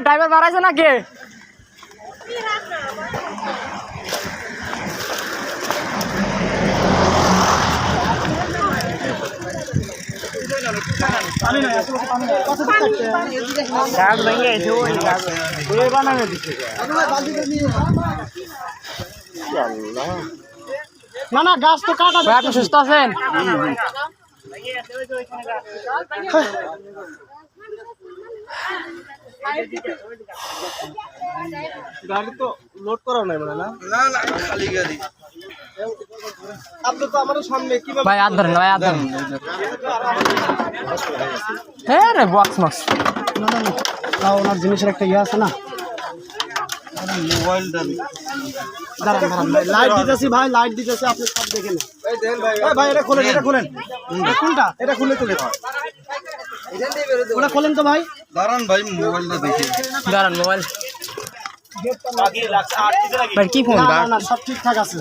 Driver বাড়াইছে নাকি? না না গাছ তো কাটা। আপনি সুস্থ আছেন? গাড়ি তো লোড করা নাই মানে না না খালি গাড়ি। আপনি তো আমাদের সামনে কিভাবে ভাই হাত ধরেন, ভাই হাত ধরেন। হ্যাঁ রে বক্স মক্স। না না না ওনার জিনিসের একটা ইয়ে আছে না। মোবাইলটা দাঁড়ান দাঁড়ান ভাই, লাইট দিতেছি ভাই, লাইট দিতেছি, আপনি সব দেখে নেন। এই দেন ভাই, এই ভাই এটা খোলেন, এটা খোলেন। কোনটা? এটা খুলে তুলে দাও। ওটা খোলেন তো ভাই। দাঁড়ান ভাই, মোবাইলটা দেখি। দাঁড়ান মোবাইল। ভাই কি ফোন? না না সব ঠিকঠাক আছে।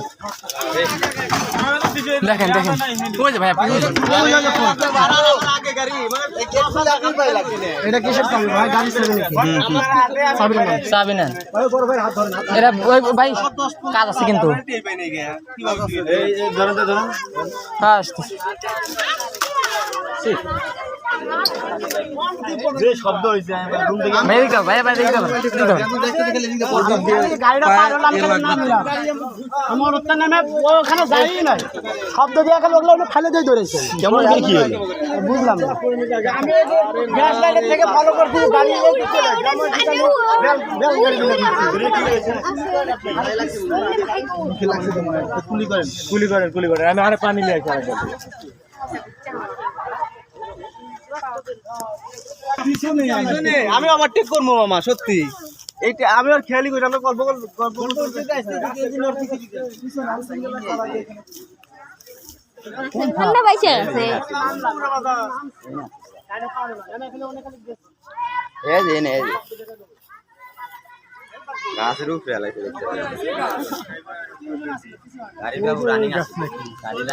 দেখেন দেখেন ওই যে ভাই আপনি এটা কিসের চাবি ভাই? গাড়ি চাবি নাকি? চাবি না, চাবি নেন। ভাই বড় ভাই হাত ধরেন। এরা ওই ভাই কাজ আছে কিন্তু। এই ধরেন ধরেন। হ্যাঁ আসতেছি। যে শব্দ হইছে রুম থেকে ভাই দেখো ভাই ভাই দেখো গাড়িটা পাগল নাম না আমার উত্তর নামে ওখানে যাই নাই, শব্দ দিয়ে খালি ওগুলো ফেলে দিয়ে ধরেছে। কেমন দেখি বুঝলাম না। আমি গ্যাস লাইনের থেকে ফলো করছি গাড়ি এই দিকে গ্রামের দিকে বেল গাড়ি গুলি করেন আমি আরে পানি নিয়ে আসি। আমি আবার ঠিক করবো মামা, সত্যি এইটা আমি আর খেয়ালই করি। আমরা গল্প ঠান্ডা পাইছে আছে গাছের উপরে আলাইতে দেখতে পারেন। গাড়ি